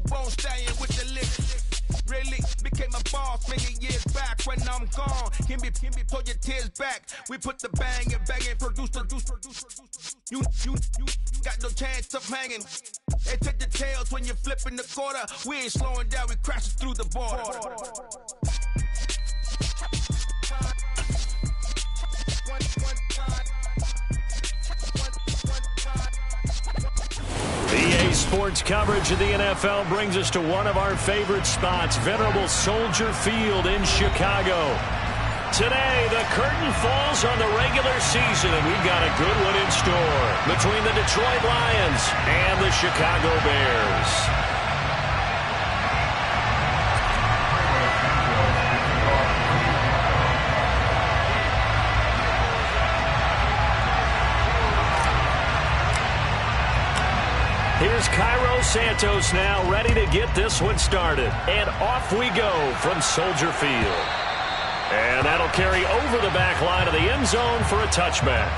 bone stallion with the lick. Really became a boss many years back. When I'm gone, can be pull your tears back. We put the bang and produce. You got no chance of hanging. They take the tails when you're flipping the quarter. We ain't slowing down, we crashing through the border. EA Sports coverage of the NFL brings us to one of our favorite spots, venerable Soldier Field in Chicago. Today, the curtain falls on the regular season, and we've got a good one in store between the Detroit Lions and the Chicago Bears. Here's Cairo Santos now ready to get this one started. And off we go from Soldier Field. And that'll carry over the back line of the end zone for a touchback.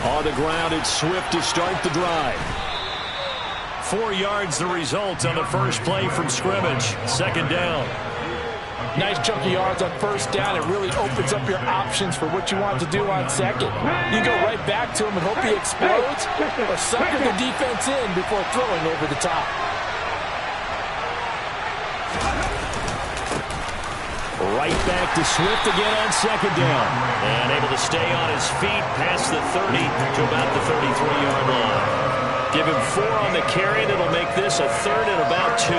On the ground, it's Swift to start the drive. 4 yards the result on the first play from scrimmage. Second down. Nice chunky yards on first down. It really opens up your options for what you want to do on second. You go right back to him and hope he explodes, or sucker the defense in before throwing over the top. Right back to Swift again on second down. And able to stay on his feet past the 30 to about the 33-yard line. Give him 4 on the carry, and it'll make this a third and about 2.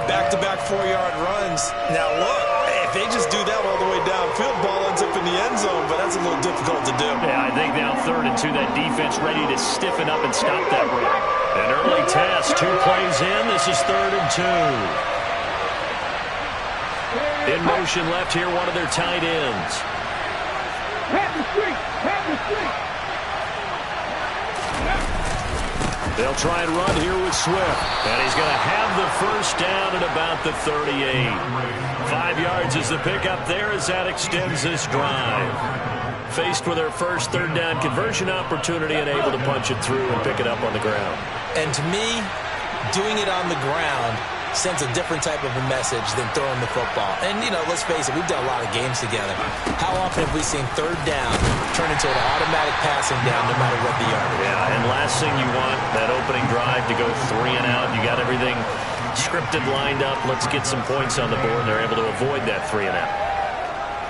Back-to-back 4-yard runs. Now look, if they just do that all the way downfield, ball ends up in the end zone, but that's a little difficult to do. Yeah, I think now 3rd and 2, that defense ready to stiffen up and stop that run. An early test, 2 plays in. This is 3rd and 2. In motion left here, one of their tight ends. They'll try and run here with Swift. And he's going to have the first down at about the 38. 5 yards is the pickup there as that extends this drive. Faced with their first 3rd down conversion opportunity and able to punch it through and pick it up on the ground. And to me, doing it on the ground sends a different type of a message than throwing the football. And, you know, let's face it, we've done a lot of games together. How often have we seen 3rd down turn into an automatic passing down no matter what the yard is? Yeah, and last thing you want, that opening drive to go 3 and out. You got everything scripted, lined up. Let's get some points on the board, and they're able to avoid that 3 and out.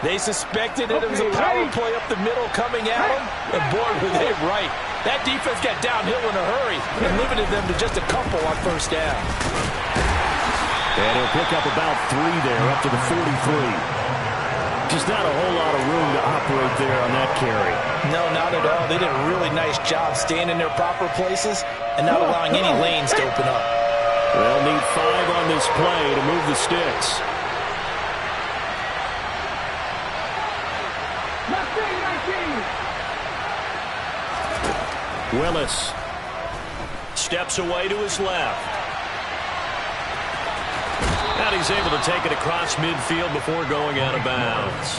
They suspected it was a power play up the middle coming at them, and boy, were they right. That defense got downhill in a hurry and limited them to just a couple on first down. And he'll pick up about 3 there, up to the 43. Just not a whole lot of room to operate there on that carry. No, not at all. They did a really nice job staying in their proper places and not allowing any lanes to open up. They'll need 5 on this play to move the sticks. Willis steps away to his left. And he's able to take it across midfield before going out of bounds.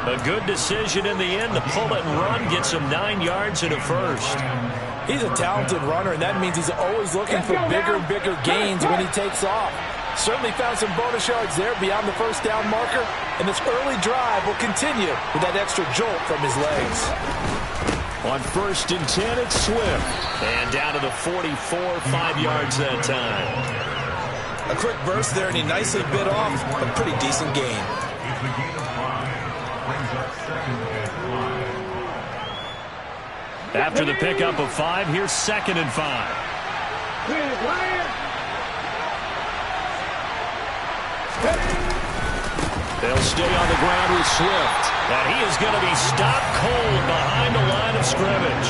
A good decision in the end to pull it and run, gets him 9 yards and a first. He's a talented runner, and that means he's always looking for bigger and bigger gains when he takes off. Certainly found some bonus yards there beyond the first down marker, and this early drive will continue with that extra jolt from his legs. On 1st and 10, it's Swift. And down to the 44, 5 yards that time. A quick burst there, and he nicely bit off a pretty decent gain. After the pickup of 5, here's 2nd and 5. They'll stay on the ground with Swift. And he is going to be stopped cold behind the line of scrimmage.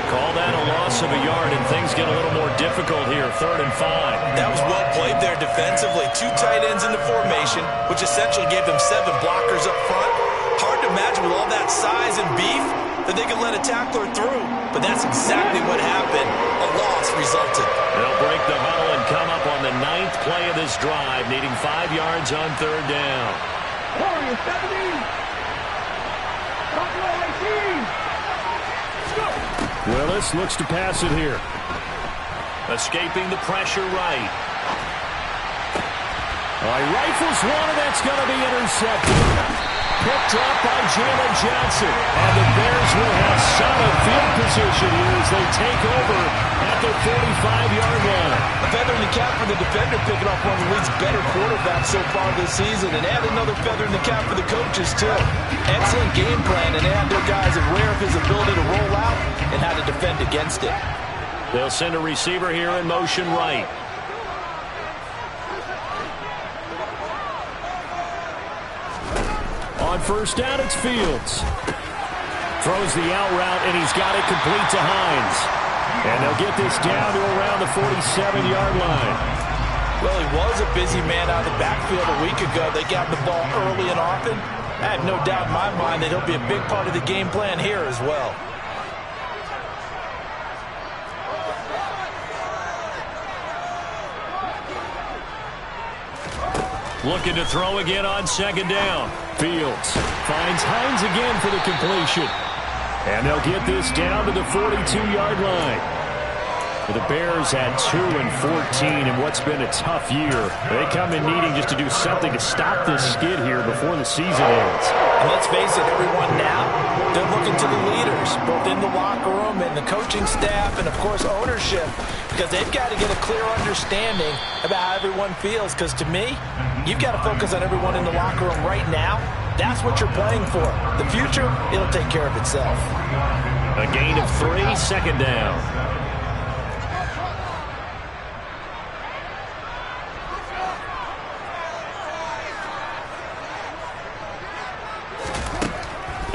Call that a loss of a yard, and things get a little more difficult here, 3rd and 5. That was well played there defensively. 2 tight ends in the formation, which essentially gave them 7 blockers up front. Hard to match that they could let a tackler through. But that's exactly what happened. A loss resulted. They'll break the huddle and come up on the 9th play of this drive, needing 5 yards on 3rd down. Willis looks to pass it here. Escaping the pressure right. Rifles one, and that's going to be intercepted. Picked up by Jalen Johnson. And the Bears will have solid field position here as they take over at the 45-yard line. A feather in the cap for the defender, picking off one of the league's better quarterbacks so far this season. And add another feather in the cap for the coaches, too. Excellent game plan, and they have their guys aware of his ability to roll out and how to defend against it. They'll send a receiver here in motion right. On 1st down, it's Fields. Throws the out route, and he's got it complete to Hines. And they'll get this down to around the 47-yard line. Well, he was a busy man out of the backfield a week ago. They got the ball early and often. I have no doubt in my mind that he'll be a big part of the game plan here as well. Looking to throw again on 2nd down. Fields finds Hines again for the completion. And they'll get this down to the 42-yard line. The Bears had 2 and 14 in what's been a tough year. They come in needing just to do something to stop this skid here before the season ends. And let's face it, everyone now, they're looking to the leaders, both in the locker room and the coaching staff and, of course, ownership, because they've got to get a clear understanding about how everyone feels. Because to me, you've got to focus on everyone in the locker room right now. That's what you're playing for. The future, it'll take care of itself. A gain of 3, 2nd down.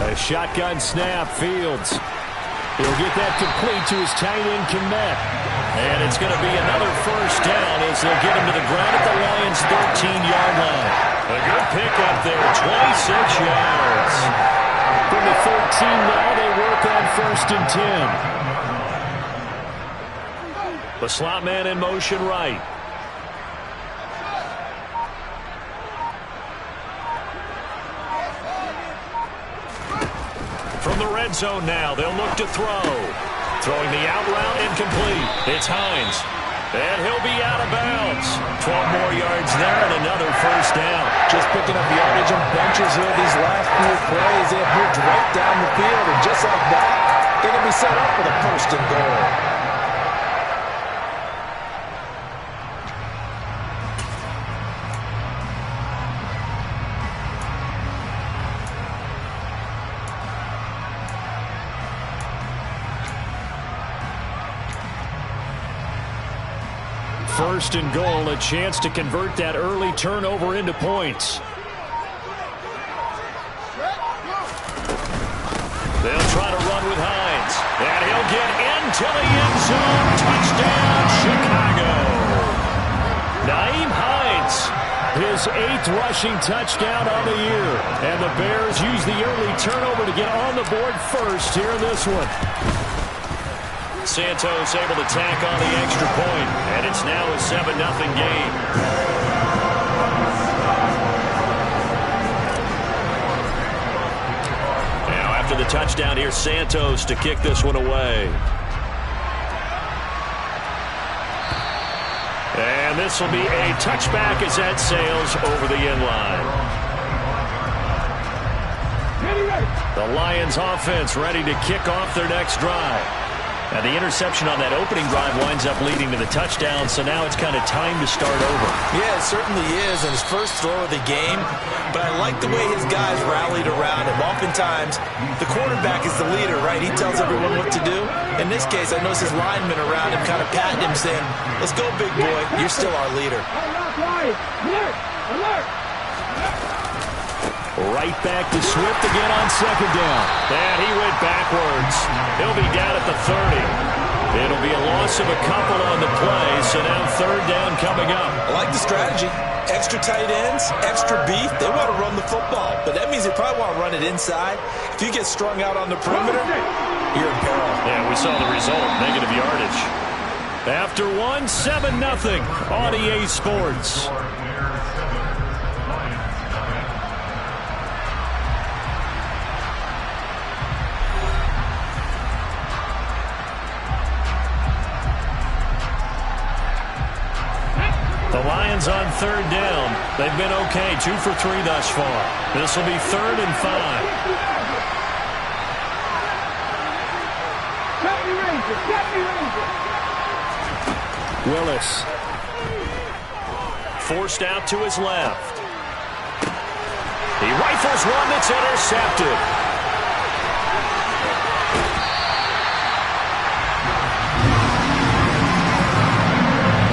A shotgun snap, Fields. He'll get that complete to his tight end, Kmet. And it's going to be another 1st down as they'll get him to the ground at the Lions' 13-yard line. A good pickup there, 26 yards. From the 13 now, they work on 1st and 10. The slot man in motion right. From the red zone now, they'll look to throw. Throwing the out route incomplete. It's Hines. And he'll be out of bounds. 12 more yards there and another 1st down. Just picking up yardage on benches here these last few plays. They have moved right down the field, and just like that, they're going to be set up for the 1st and goal. First and goal, a chance to convert that early turnover into points. They'll try to run with Hines. And he'll get into the end zone. Touchdown, Chicago. Nyheim Hines, his 8th rushing touchdown on the year. And the Bears use the early turnover to get on the board first here in this one. Santos able to tack on the extra point, and it's now a 7-0 game. Now after the touchdown, here's Santos to kick this one away. And this will be a touchback as that sails over the end line. The Lions offense ready to kick off their next drive. Now, the interception on that opening drive winds up leading to the touchdown, so now it's kind of time to start over. Yeah, it certainly is, and his first throw of the game. But I like the way his guys rallied around him. Oftentimes, the quarterback is the leader, right? He tells everyone what to do. In this case, I notice his linemen around him kind of patting him, saying, "Let's go, big boy. You're still our leader." Right back to Swift again on 2nd down. And he went backwards. He'll be down at the 30. It'll be a loss of a couple on the play, so now 3rd down coming up. I like the strategy. Extra tight ends, extra beef. They want to run the football, but that means they probably want to run it inside. If If you get strung out on the perimeter, you're in peril. Yeah, we saw the result, negative yardage. After one, 7-0 on EA Sports. The Lions on third down. They've been okay, 2 for 3 thus far. This will be 3rd and 5. Willis. Forced out to his left. He rifles one that's intercepted.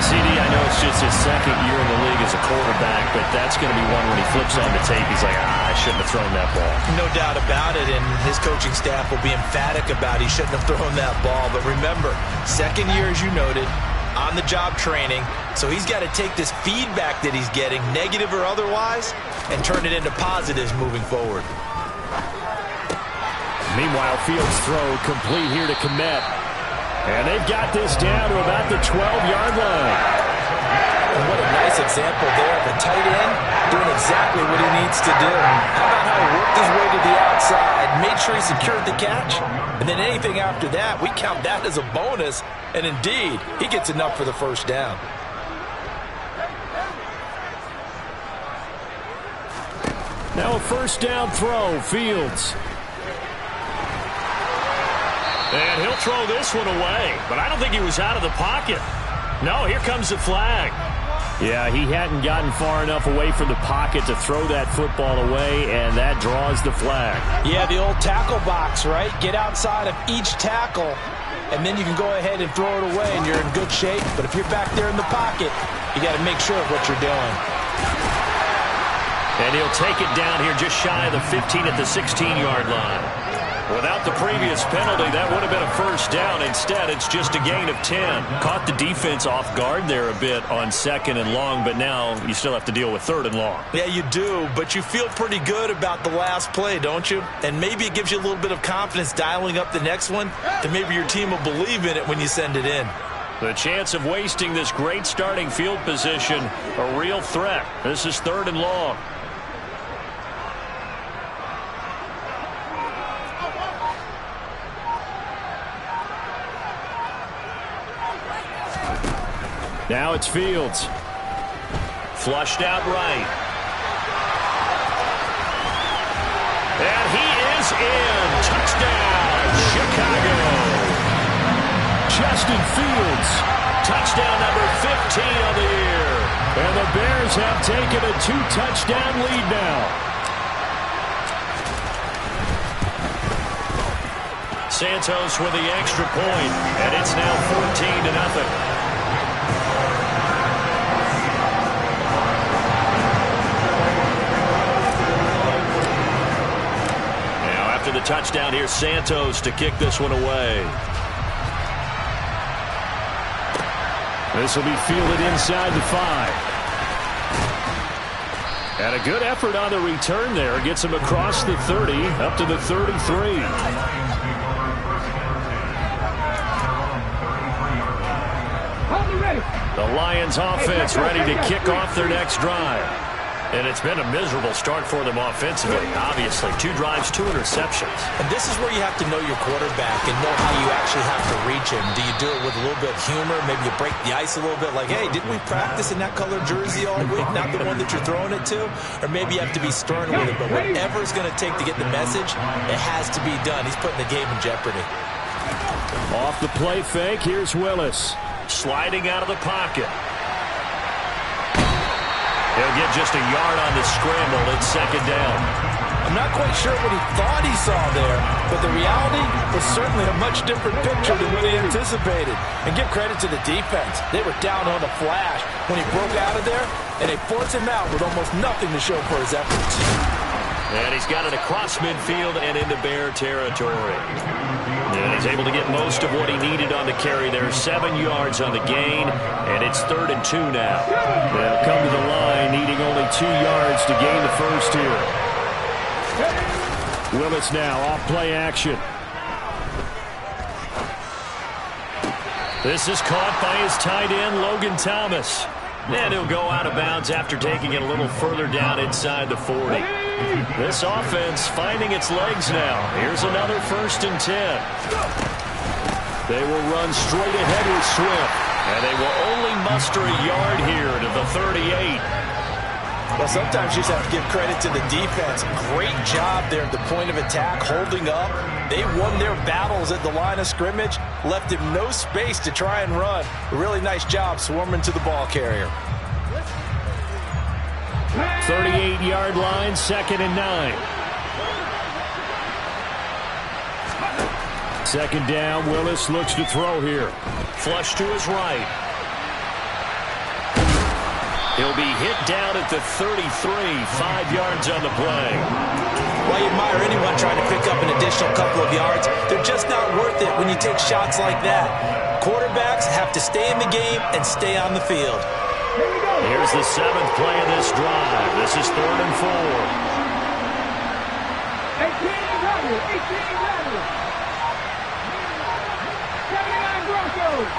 CD, I know it's just his second year in the league as a quarterback, but that's going to be one when he flips on the tape. He's like, I shouldn't have thrown that ball. No doubt about it, and his coaching staff will be emphatic about he shouldn't have thrown that ball. But remember, second year, as you noted, on-the-job training, so he's got to take this feedback that he's getting, negative or otherwise, and turn it into positives moving forward. Meanwhile, Fields' throw complete here to Kmet. And they've got this down to about the 12-yard line. And what a nice example there of a tight end doing exactly what he needs to do. How about how he worked his way to the outside, made sure he secured the catch, and then anything after that, we count that as a bonus. And indeed, he gets enough for the first down. Now a first down throw, Fields. And he'll throw this one away, but I don't think he was out of the pocket. No, here comes the flag. Yeah, he hadn't gotten far enough away from the pocket to throw that football away, and that draws the flag. Yeah, the old tackle box, right? Get outside of each tackle, and then you can go ahead and throw it away, and you're in good shape. But if you're back there in the pocket, you got to make sure of what you're doing. And he'll take it down here just shy of the 15 at the 16-yard line. Without the previous penalty, that would have been a first down. Instead, it's just a gain of 10. Caught the defense off guard there a bit on 2nd and long, but now you still have to deal with 3rd and long. Yeah, you do, but you feel pretty good about the last play, don't you? And maybe it gives you a little bit of confidence dialing up the next one, and maybe your team will believe in it when you send it in. The chance of wasting this great starting field position, a real threat. This is 3rd and long. Now it's Fields. Flushed out right. And he is in. Touchdown, Chicago. Justin Fields. Touchdown number 15 on the year. And the Bears have taken a 2-touchdown lead now. Santos with the extra point, and it's now 14-0. The touchdown here, Santos to kick this one away. This will be fielded inside the 5. And a good effort on the return there. Gets him across the 30, up to the 33. The Lions offense ready to kick off their next drive. And it's been a miserable start for them offensively, obviously. 2 drives, 2 interceptions. And this is where you have to know your quarterback and know how you actually have to reach him. Do you do it with a little bit of humor? Maybe you break the ice a little bit like, hey, didn't we practice in that colored jersey all week? Not the one that you're throwing it to? Or maybe you have to be stern with it. But whatever it's going to take to get the message, it has to be done. He's putting the game in jeopardy. Off the play fake, here's Willis. Sliding out of the pocket. He'll get just a yard on the scramble. It's 2nd down. I'm not quite sure what he thought he saw there, but the reality was certainly a much different picture than what he anticipated. And give credit to the defense. They were down on the flash when he broke out of there, and they forced him out with almost nothing to show for his efforts. And he's got it across midfield and into Bear territory. And he's able to get most of what he needed on the carry there. 7 yards on the gain, and it's 3rd and 2 now. They'll come to the line needing only 2 yards to gain the first here. Willis now off play action. This is caught by his tight end, Logan Thomas. And he'll go out of bounds after taking it a little further down inside the 40. This offense finding its legs now. Here's another 1st and 10. They will run straight ahead with Swift. And they will only muster a yard here to the 38. Well, sometimes you just have to give credit to the defense. Great job there at the point of attack, holding up. They won their battles at the line of scrimmage, left him no space to try and run. A really nice job swarming to the ball carrier. 38-yard line, 2nd and 9. 2nd down, Willis looks to throw here. Flush to his right. He'll be hit down at the 33, 5 yards on the play. Well, you admire anyone trying to pick up an additional couple of yards. They're just not worth it when you take shots like that. Quarterbacks have to stay in the game and stay on the field. Here's the 7th play of this drive. This is 3rd and 4. 79 Broncos.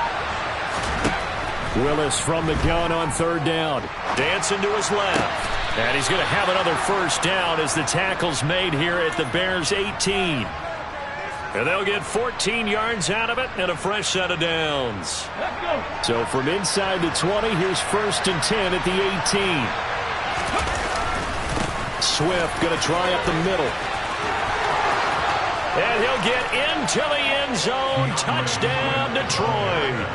Willis from the gun on 3rd down. Dancing to his left. And he's going to have another 1st down as the tackle's made here at the Bears' 18. And they'll get 14 yards out of it and a fresh set of downs. So from inside the 20, here's 1st and 10 at the 18. Swift going to try up the middle. And he'll get into the end zone. Touchdown, Detroit.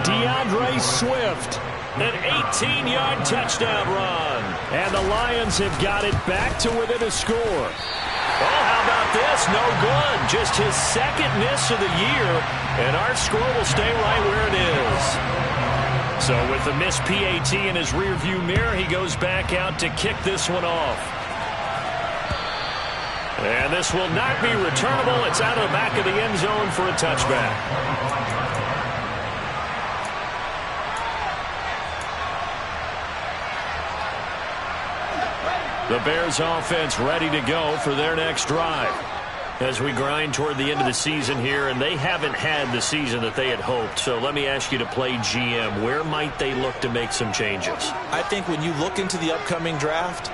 DeAndre Swift, an 18-yard touchdown run. And the Lions have got it back to within a score. Oh, how about this? No good. Just his 2nd miss of the year. And our score will stay right where it is. So with the missed PAT in his rearview mirror, he goes back out to kick this one off. And this will not be returnable. It's out of the back of the end zone for a touchback. The Bears offense ready to go for their next drive. As we grind toward the end of the season here, and they haven't had the season that they had hoped. So let me ask you to play GM. Where might they look to make some changes? I think when you look into the upcoming draft,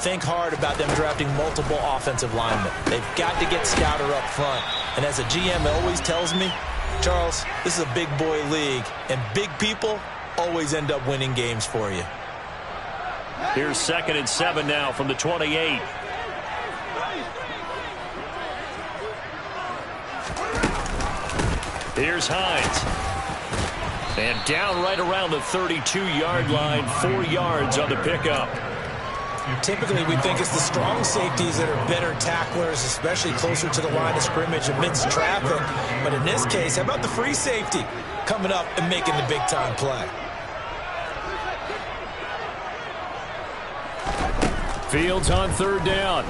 think hard about them drafting multiple offensive linemen. They've got to get Stouter up front. And as a GM always tells me, Charles, this is a big boy league, and big people always end up winning games for you. Here's 2nd and 7 now from the 28. Here's Hines. And down right around the 32-yard line, 4 yards on the pickup. Typically, we think it's the strong safeties that are better tacklers, especially closer to the line of scrimmage amidst traffic. But in this case, how about the free safety coming up and making the big-time play? Fields on 3rd down.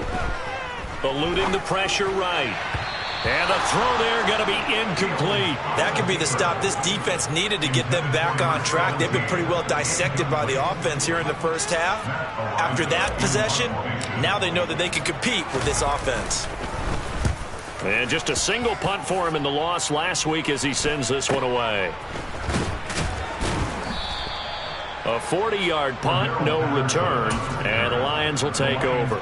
Eluding the pressure right. And the throw there going to be incomplete. That could be the stop this defense needed to get them back on track. They've been pretty well dissected by the offense here in the first half. After that possession, now they know that they can compete with this offense. And just a single punt for him in the loss last week as he sends this one away. A 40-yard punt, no return, and the Lions will take over.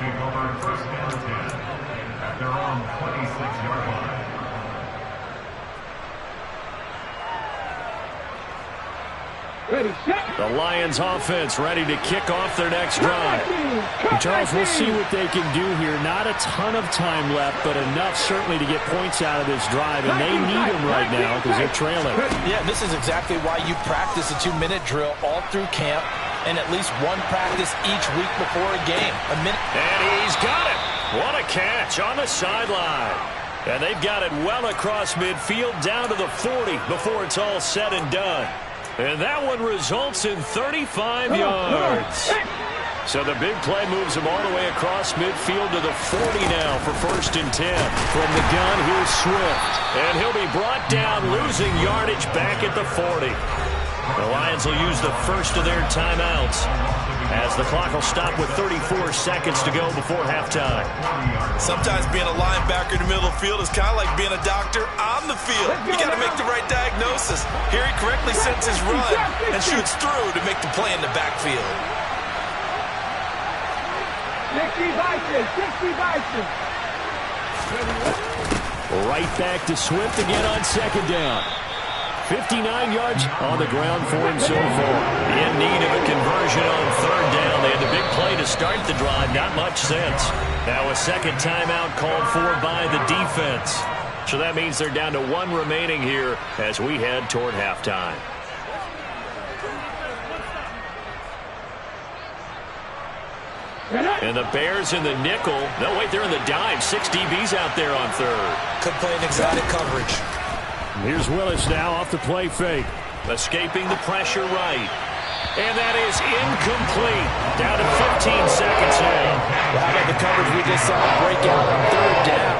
The Lions offense ready to kick off their next drive. And Charles, we'll see what they can do here. Not a ton of time left, but enough certainly to get points out of this drive, and they need them right now because they're trailing. Yeah, this is exactly why you practice a 2-minute drill all through camp and at least one practice each week before a game. And he's got it. What a catch on the sideline. And they've got it well across midfield down to the 40 before it's all said and done. And that one results in 35 yards. So the big play moves him all the way across midfield to the 40 now for 1st and 10. From the gun, here's Swift. And he'll be brought down, losing yardage back at the 40. The Lions will use the first of their timeouts. as the clock will stop with 34 seconds to go before halftime. Sometimes being a linebacker in the middle of the field is kind of like being a doctor on the field. You got to make the right diagnosis. Here he correctly sets his run and shoots through to make the play in the backfield. 60 Bison. Right back to Swift again on second down. 59 yards on the ground for him so far. In need of a conversion on third down. They had the big play to start the drive. Not much sense. Now a second timeout called for by the defense. So that means they're down to one remaining here as we head toward halftime. And the Bears in the nickel. No, wait, they're in the dime. 6 DBs out there on third. Could play an exotic coverage. Here's Willis now off the play fake. Escaping the pressure right. And that is incomplete. Down to 15 seconds now. Well, how about the coverage we just saw break out on third down?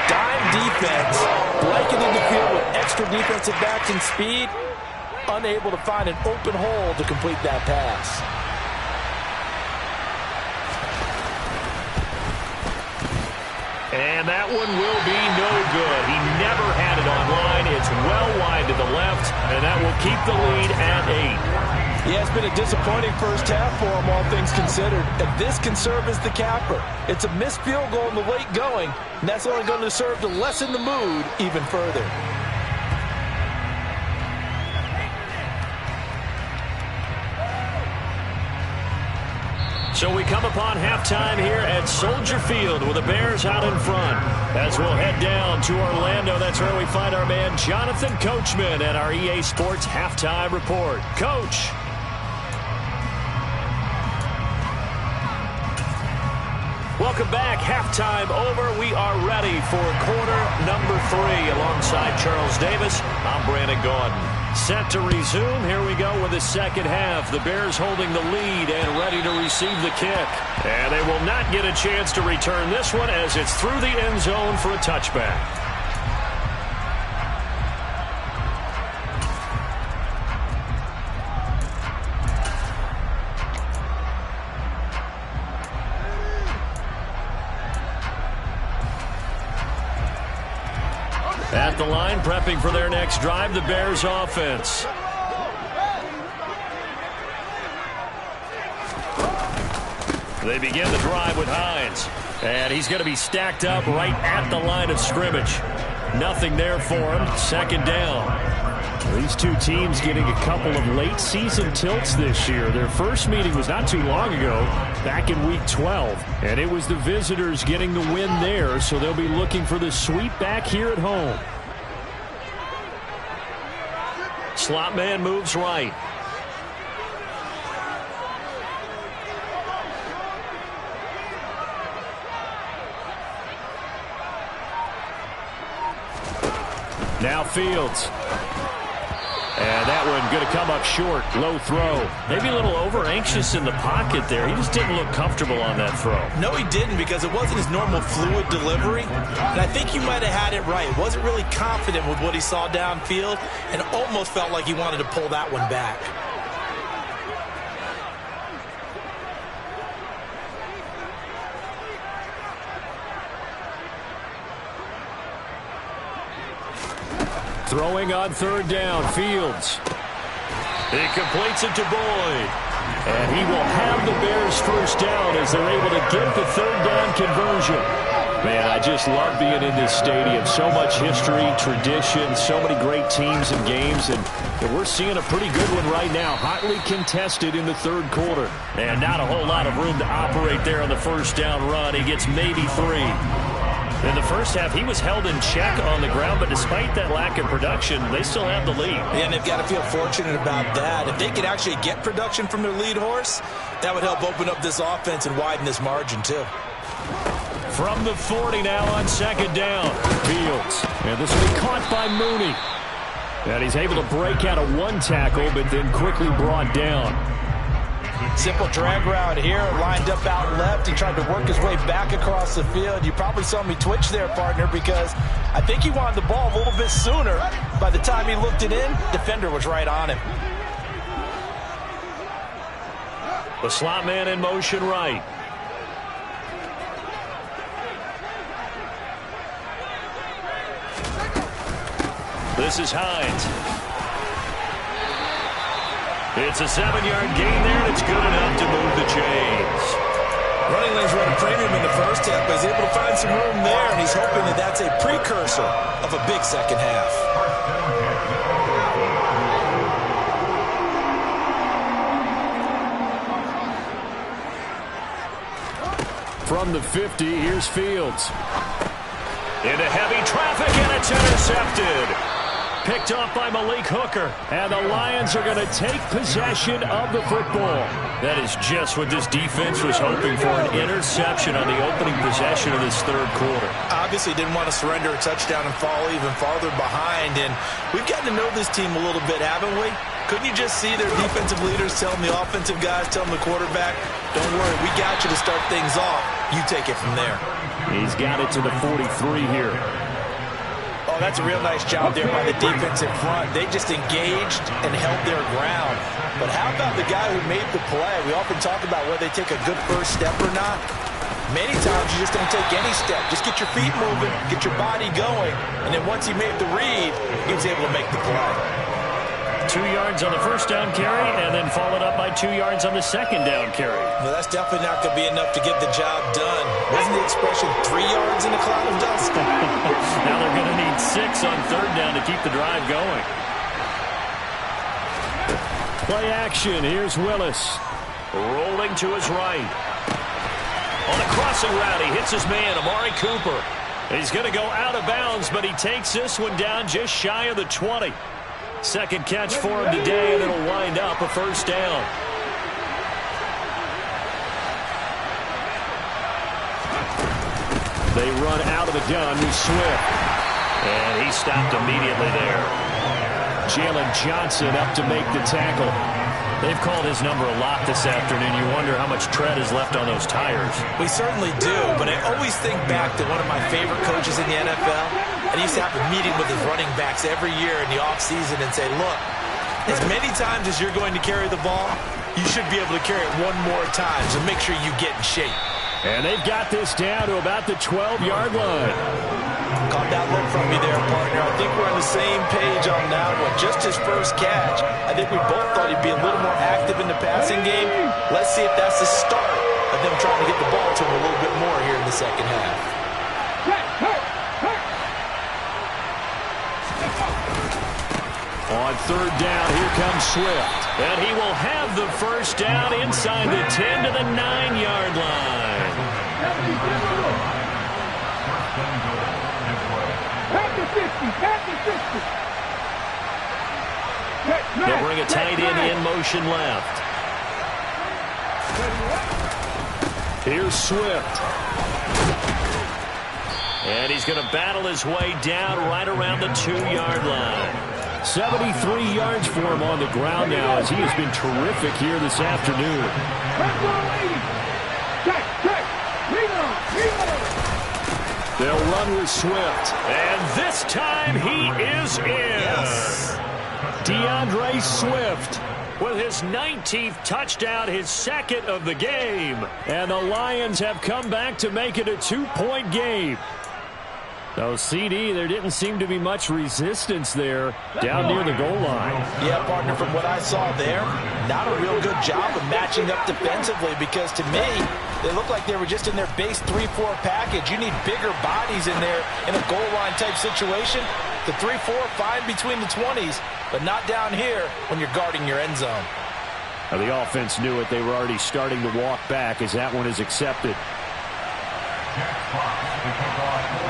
Dime defense, blanketing the field with extra defensive backs and speed. Unable to find an open hole to complete that pass. And that one will be no good. He never had it online. It's well wide to the left, and that will keep the lead at 8. Yeah, it's been a disappointing first half for him, all things considered. And this can serve as the capper. It's a missed field goal in the late going, and that's only going to serve to lessen the mood even further. So we come upon halftime here at Soldier Field with the Bears out in front. As we'll head down to Orlando, that's where we find our man Jonathan Coachman at our EA Sports Halftime Report. Coach. Welcome back. Halftime over. We are ready for quarter number 3 alongside Charles Davis. I'm Brandon Gaudin. Set to resume. Here we go with the second half. The Bears holding the lead and ready to receive the kick. And they will not get a chance to return this one as it's through the end zone for a touchback. At the line, prepping for their next drive, the Bears offense. They begin the drive with Hines. And he's going to be stacked up right at the line of scrimmage. Nothing there for him. Second down. These two teams getting a couple of late season tilts this year. Their first meeting was not too long ago, back in week 12. And it was the visitors getting the win there, so they'll be looking for the sweep back here at home. Slot man moves right. Now Fields. And that one going to come up short. Low throw. Maybe a little over-anxious in the pocket there. He just didn't look comfortable on that throw. No, he didn't, because it wasn't his normal fluid delivery. And I think he might have had it right. Wasn't really confident with what he saw downfield and almost felt like he wanted to pull that one back. Throwing on third down, Fields. He completes it to Boyd. And he will have the Bears first down as they're able to get the third down conversion. Man, I just love being in this stadium. So much history, tradition, so many great teams and games. And we're seeing a pretty good one right now. Hotly contested in the third quarter. And not a whole lot of room to operate there on the first down run. He gets maybe 3. In the first half, he was held in check on the ground, but despite that lack of production, they still have the lead. And they've got to feel fortunate about that. If they could actually get production from their lead horse, that would help open up this offense and widen this margin, too. From the 40 now on second down, Fields. And this will be caught by Mooney. And he's able to break out of one tackle, but then quickly brought down. Simple drag route here, lined up out left. He tried to work his way back across the field. You probably saw me twitch there, partner, because I think he wanted the ball a little bit sooner. By the time he looked it in, defender was right on him. The slot man in motion right. This is Hines. It's a 7-yard gain there, and it's good enough to move the chains. Running lanes were at a premium in the first half, but he's able to find some room there, and he's hoping that that's a precursor of a big second half. From the 50, here's Fields. Into heavy traffic, and it's intercepted. Picked off by Malik Hooker. And the Lions are going to take possession of the football. That is just what this defense was hoping for, an interception on the opening possession of this third quarter. Obviously didn't want to surrender a touchdown and fall even farther behind. And we've gotten to know this team a little bit, haven't we? Couldn't you just see their defensive leaders telling the offensive guys, telling the quarterback, don't worry, we got you to start things off. You take it from there. He's got it to the 43 here. Oh, that's a real nice job there by the defense in front. They just engaged and held their ground. But how about the guy who made the play? We often talk about whether they take a good first step or not. Many times you just don't take any step. Just get your feet moving, get your body going, and then once he made the read, he was able to make the play. 2 yards on the first down carry, and then followed up by 2 yards on the second down carry. Well, that's definitely not going to be enough to get the job done. Wasn't the expression 3 yards in a cloud of dust? Now they're going to need 6 on third down to keep the drive going. Play action. Here's Willis. Rolling to his right. On a crossing route, he hits his man, Amari Cooper. He's going to go out of bounds, but he takes this one down just shy of the 20. Second catch for him today, and it'll wind up a first down. They run out of the gun with Swift. And he stopped immediately there. Jalen Johnson up to make the tackle. They've called his number a lot this afternoon. You wonder how much tread is left on those tires. We certainly do, but I always think back to one of my favorite coaches in the NFL. And he used to have a meeting with his running backs every year in the offseason and say, look, as many times as you're going to carry the ball, you should be able to carry it one more time, so make sure you get in shape. And they've got this down to about the 12-yard line. Caught that look from me there, partner. I think we're on the same page on that one. Just his first catch. I think we both thought he'd be a little more active in the passing game. Let's see if that's the start of them trying to get the ball to him a little bit more here in the second half. On third down, here comes Swift. And he will have the first down inside the 10 to the 9-yard line. They'll bring a tight end in motion left. Here's Swift. And he's going to battle his way down right around the 2-yard line. 73 yards for him on the ground now as he has been terrific here this afternoon. They'll run with Swift. And this time he is in. Yes. DeAndre Swift with his 19th touchdown, his second of the game. And the Lions have come back to make it a 2-point game. So, CD, there didn't seem to be much resistance there down near the goal line. Yeah, partner, from what I saw there, not a real good job of matching up defensively because, to me, they looked like they were just in their base 3-4 package. You need bigger bodies in there in a goal line type situation. The 3-4, fine between the 20s, but not down here when you're guarding your end zone. Now, the offense knew it. They were already starting to walk back as that one is accepted.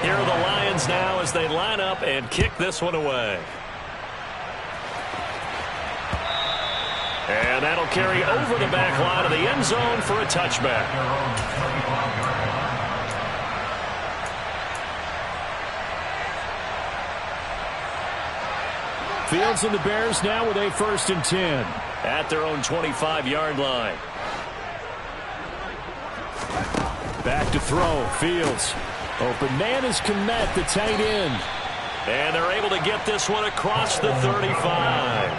Here are the Lions now as they line up and kick this one away. And that'll carry over the back line of the end zone for a touchback. Fields and the Bears now with a 1st and 10 at their own 25-yard line. Back to throw. Fields. Open man is Kmet, the tight end. And they're able to get this one across the 35.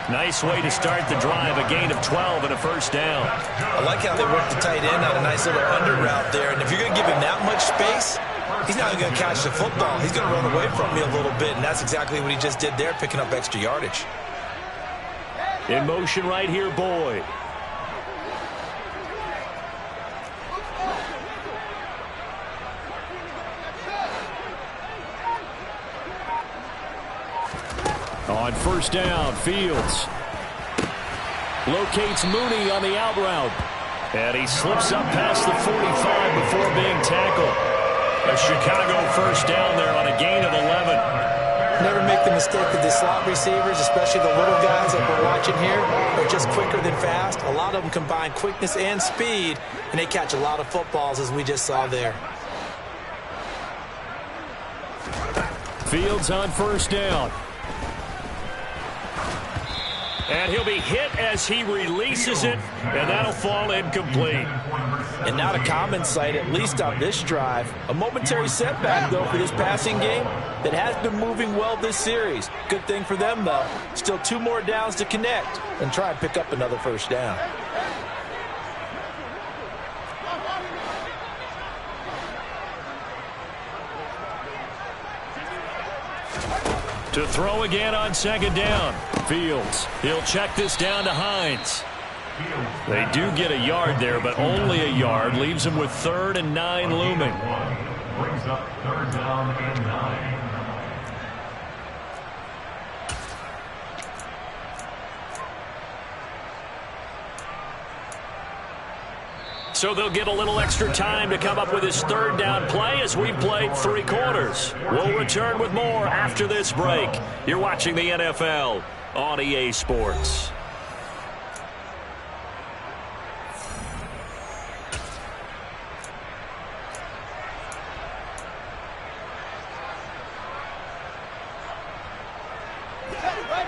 Nice way to start the drive, a gain of 12 and a first down. I like how they worked the tight end on a nice little under route there. And if you're going to give him that much space, he's not going to catch the football. He's going to run away from me a little bit, and that's exactly what he just did there, picking up extra yardage. In motion right here, Boyd. On first down, Fields locates Mooney on the out route. And he slips up past the 45 before being tackled. A Chicago first down there on a gain of 11. Never make the mistake that the slot receivers, especially the little guys that we're watching here, are just quicker than fast. A lot of them combine quickness and speed, and they catch a lot of footballs, as we just saw there. Fields on first down. And he'll be hit as he releases it, and that'll fall incomplete. And not a common sight, at least on this drive. A momentary setback, though, for this passing game that has been moving well this series. Good thing for them, though. Still 2 more downs to connect and try and pick up another first down. To throw again on second down. Fields. He'll check this down to Hines. They do get a yard there, but only a yard. Leaves him with 3rd and 9 looming. Brings up 3rd down and 9. So they'll get a little extra time to come up with his 3rd down play as we've played 3 quarters. We'll return with more after this break. You're watching the NFL on EA Sports.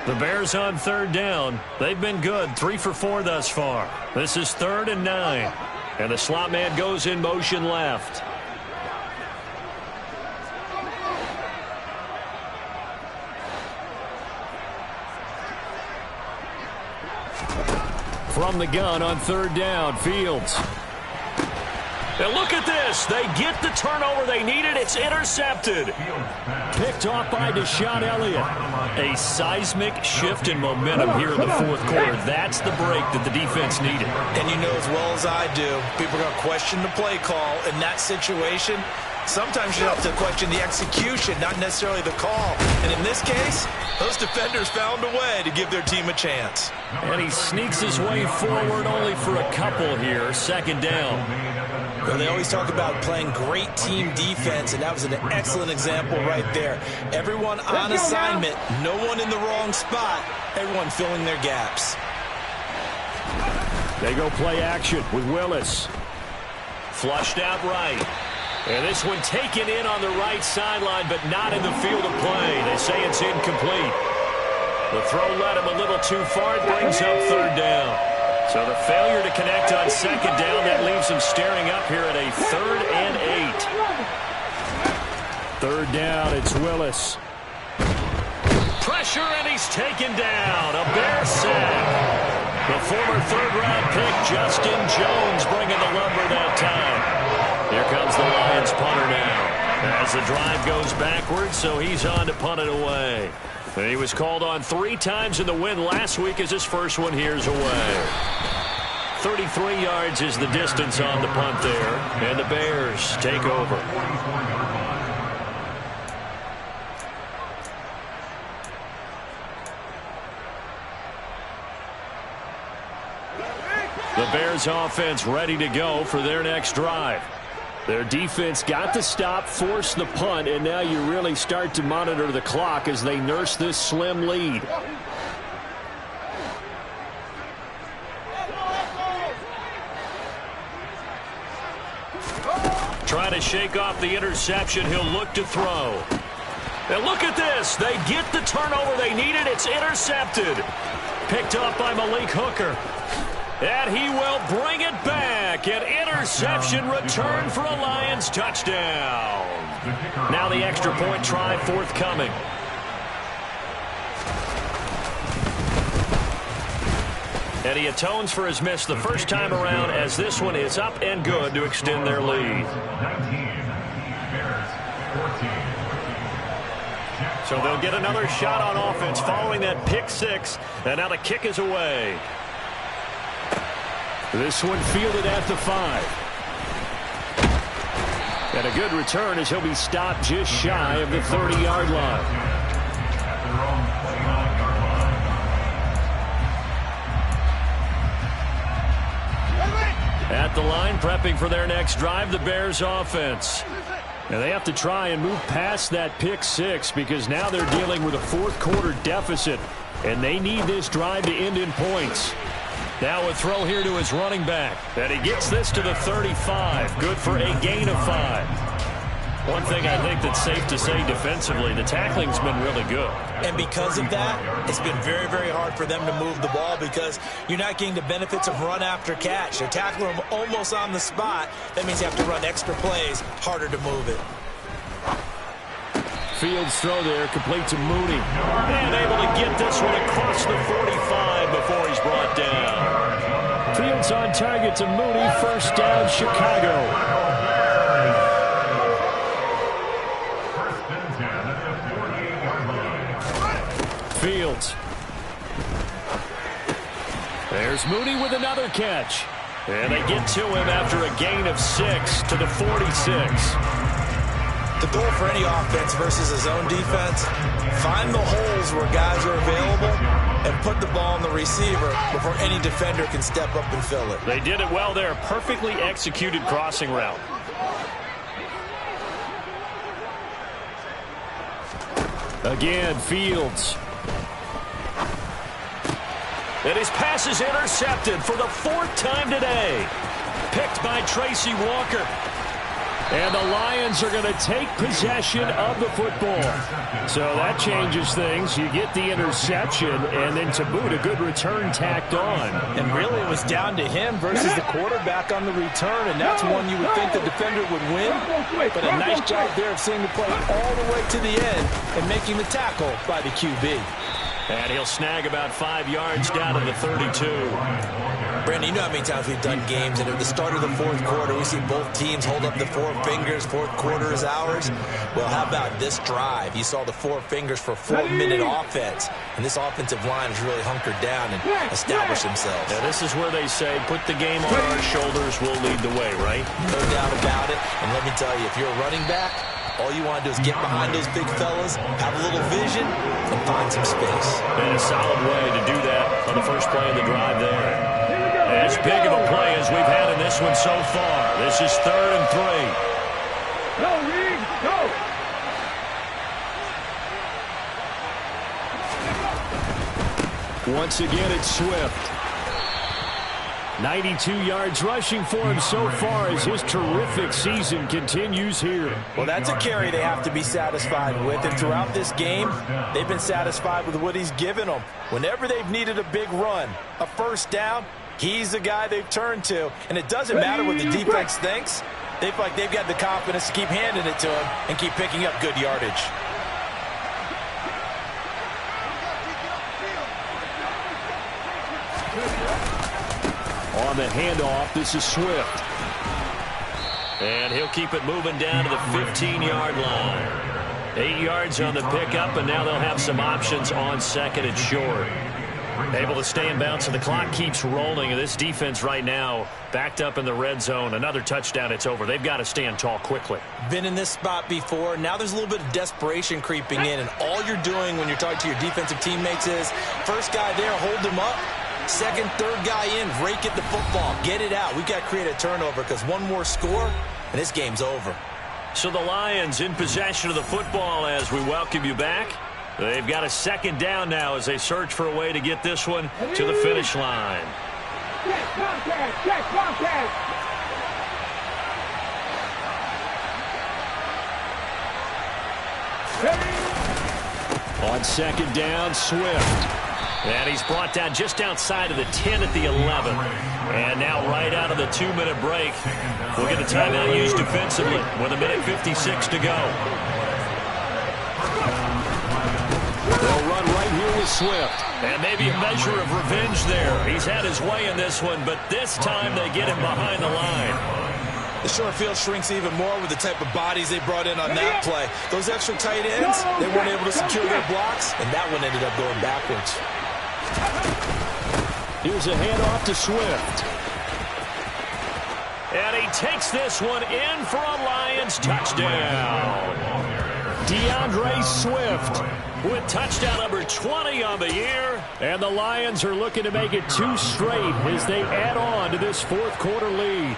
The Bears on 3rd down. They've been good, 3 for 4 thus far. This is 3rd and 9. And the slot man goes in motion left. From the gun on 3rd down, Fields. And look at this. They get the turnover they needed. It's intercepted. Picked off by Deshaun Elliott. A seismic shift in momentum here in the 4th quarter. That's the break that the defense needed. And you know as well as I do, people are going to question the play call in that situation. Sometimes you have to question the execution, not necessarily the call. And in this case, those defenders found a way to give their team a chance. And he sneaks his way forward only for a couple here. 2nd down. Well, they always talk about playing great team defense, and that was an excellent example right there. Everyone on assignment, no one in the wrong spot, everyone filling their gaps. They go play action with Willis. Flushed out right. And this one taken in on the right sideline, but not in the field of play. They say it's incomplete. The throw led him a little too far. It brings up 3rd down. So the failure to connect on 2nd down, that leaves him staring up here at a 3rd and 8. 3rd down, it's Willis. Pressure, and he's taken down. A Bear sack. The former 3rd-round pick, Justin Jones, bringing the lumber that time. Here comes the Lions punter now. As the drive goes backwards, so he's on to punt it away. And he was called on 3 times in the win last week as his first one here's away. 33 yards is the distance on the punt there. And the Bears take over. The Bears offense ready to go for their next drive. Their defense got the stop, forced the punt, and now you really start to monitor the clock as they nurse this slim lead. Trying to shake off the interception, he'll look to throw. And look at this. They get the turnover they needed. It's intercepted. Picked up by Malik Hooker. And he will bring it back. An interception return for a Lions touchdown. Now the extra point try forthcoming. And he atones for his miss the first time around as this one is up and good to extend their lead. 19, Bears 14. So they'll get another shot on offense following that pick six. And now the kick is away. This one fielded at the 5. And a good return as he'll be stopped just shy of the 30-yard line. At their own 29-yard line. At the line, prepping for their next drive, the Bears offense. And they have to try and move past that pick six because now they're dealing with a fourth-quarter deficit, and they need this drive to end in points. Now a throw here to his running back. And he gets this to the 35. Good for a gain of 5. One thing I think that's safe to say defensively, the tackling's been really good. And because of that, it's been very, very hard for them to move the ball because you're not getting the benefits of run after catch. They're tackling them almost on the spot. That means you have to run extra plays, harder to move it. Fields throw there, complete to Mooney. And able to get this one across the 45 before he's brought down. Fields on target to Mooney, first down, Chicago. Fields. There's Mooney with another catch. And they get to him after a gain of 6 to the 46. The goal for any offense versus a zone defense, find the holes where guys are available and put the ball on the receiver before any defender can step up and fill it. They did it well there. Perfectly executed crossing route. Again, Fields. And his pass is intercepted for the 4th time today. Picked by Tracy Walker. And the Lions are going to take possession of the football. So that changes things. You get the interception, and then to boot, a good return tacked on. And really it was down to him versus the quarterback on the return, and that's one you would think the defender would win. But a nice job there of seeing the play all the way to the end and making the tackle by the QB. And he'll snag about 5 yards down to the 32. Brandon, you know how many times we've done games, and at the start of the 4th quarter, we see both teams hold up the 4 fingers, 4th quarter is ours. Well, how about this drive? You saw the 4 fingers for 4-minute offense, and this offensive line has really hunkered down and established themselves. Now, this is where they say, put the game on our shoulders, we'll lead the way, right? No doubt about it, and let me tell you, if you're a running back, all you want to do is get behind those big fellas, have a little vision, and find some space. And a solid way to do that on the first play of the drive there. As big of a play as we've had in this one so far. This is 3rd and 3. Go, Reed, go! Once again, it's Swift. 92 yards rushing for him so far as his terrific season continues here. Well, that's a carry they have to be satisfied with, and throughout this game, they've been satisfied with what he's given them. Whenever they've needed a big run, a first down, he's the guy they've turned to, and it doesn't matter what the defense thinks. They feel like they've got the confidence to keep handing it to him and keep picking up good yardage. On the handoff, this is Swift. And he'll keep it moving down to the 15-yard line. 8 yards on the pickup, and now they'll have some options on 2nd and short. Able to stay in bounds, and the clock keeps rolling. And this defense right now backed up in the red zone. Another touchdown, it's over. They've got to stand tall quickly. Been in this spot before. Now there's a little bit of desperation creeping in, and all you're doing when you're talking to your defensive teammates is first guy there, hold him up. Second, third guy in, rake at the football. Get it out. We've got to create a turnover because one more score, and this game's over. So the Lions in possession of the football as we welcome you back. They've got a 2nd down now as they search for a way to get this one to the finish line. Check contact! Check contact! On 2nd down, Swift. And he's brought down just outside of the 10 at the 11. And now right out of the 2-minute break, we'll get a timeout used defensively with 1:56 to go. They'll run right here with Swift. And maybe a measure of revenge there. He's had his way in this one, but this time they get him behind the line. The short field shrinks even more with the type of bodies they brought in on that play. Those extra tight ends, they weren't able to secure their blocks, and that one ended up going backwards. Here's a handoff to Swift. And he takes this one in for a Lions touchdown. DeAndre Swift with touchdown number 20 on the year. And the Lions are looking to make it 2 straight as they add on to this fourth quarter lead.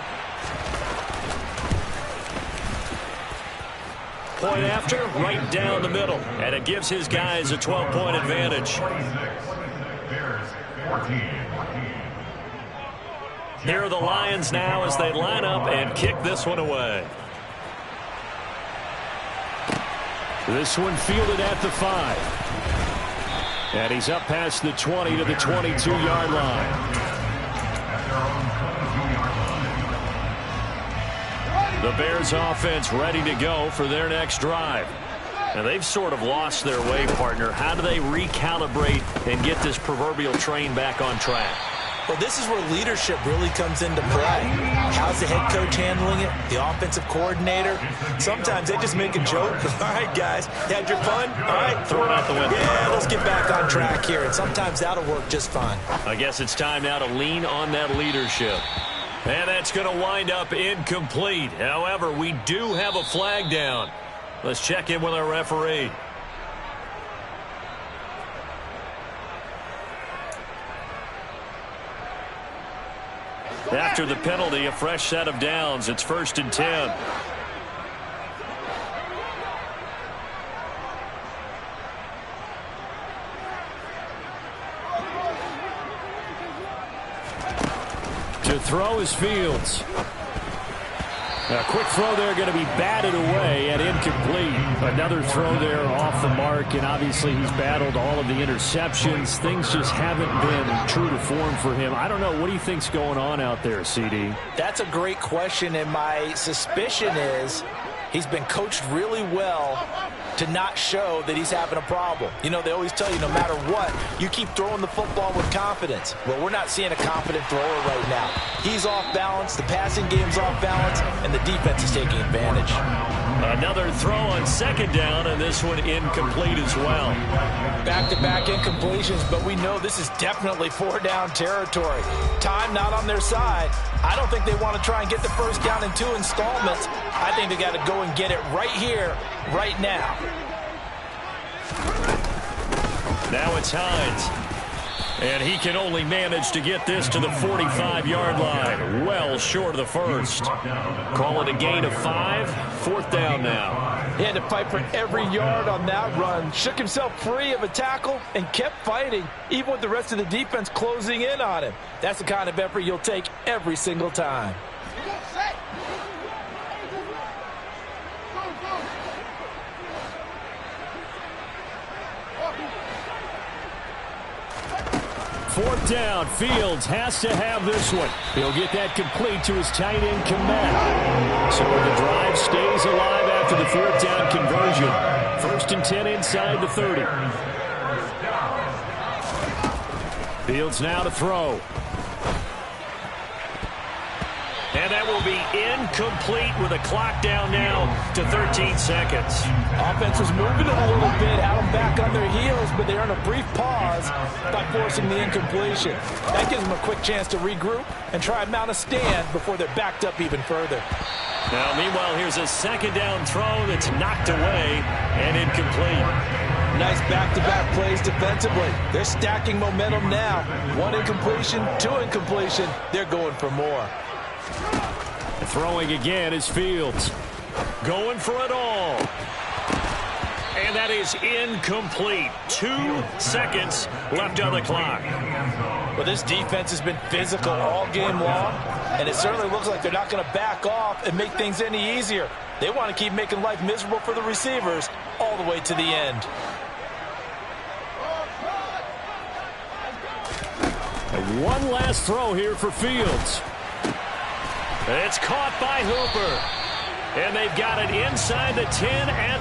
Point after, right down the middle. And it gives his guys a 12-point advantage. Here are the Lions now as they line up and kick this one away. This one fielded at the 5. And he's up past the 20 to the 22-yard line. The Bears offense ready to go for their next drive. Now they've sort of lost their way, partner. How do they recalibrate and get this proverbial train back on track? Well, this is where leadership really comes into play. How's the head coach handling it? The offensive coordinator? Sometimes they just make a joke. All right, guys, you had your fun? All right, throw it out the window. Yeah, let's get back on track here. And sometimes that'll work just fine. I guess it's time now to lean on that leadership. And that's going to wind up incomplete. However, we do have a flag down. Let's check in with our referee. After the penalty, a fresh set of downs. It's 1st and 10. To throw is Fields. A quick throw there, going to be batted away and incomplete. Another throw there off the mark, and obviously he's battled all of the interceptions. Things just haven't been true to form for him. I don't know. What do you think's going on out there, CD? That's a great question, and my suspicion is he's been coached really well to not show that he's having a problem. You know, they always tell you no matter what, you keep throwing the football with confidence. Well, we're not seeing a confident thrower right now. He's off balance, the passing game's off balance, and the defense is taking advantage. Another throw on 2nd down, and this one incomplete as well. Back-to-back incompletions, but we know this is definitely 4-down territory. Time not on their side. I don't think they want to try and get the first down in 2 installments. I think they got to go and get it right here, right now. Now it's Hines. And he can only manage to get this to the 45-yard line. Well short of the first. Call it a gain of 5. 4th down now. He had to fight for every yard on that run. Shook himself free of a tackle and kept fighting, even with the rest of the defense closing in on him. That's the kind of effort you'll take every single time. Fourth down, Fields has to have this one. He'll get that complete to his tight end, Kmet. So the drive stays alive after the 4th down conversion. 1st and 10 inside the 30. Fields now to throw. And that will be incomplete with a clock down now to 13 seconds. Offense was moving it a little bit, had them back on their heels, but they earn a brief pause by forcing the incompletion. That gives them a quick chance to regroup and try and mount a stand before they're backed up even further. Now, meanwhile, here's a 2nd down throw that's knocked away and incomplete. Nice back-to-back plays defensively. They're stacking momentum now. 1 incompletion, 2 incompletion. They're going for more. Throwing again is Fields. Going for it all. And that is incomplete. 2 seconds left on the clock. Well, this defense has been physical all game long, and it certainly looks like they're not going to back off and make things any easier. They want to keep making life miserable for the receivers all the way to the end. And one last throw here for Fields. It's caught by Hooper. And they've got it inside the 10 and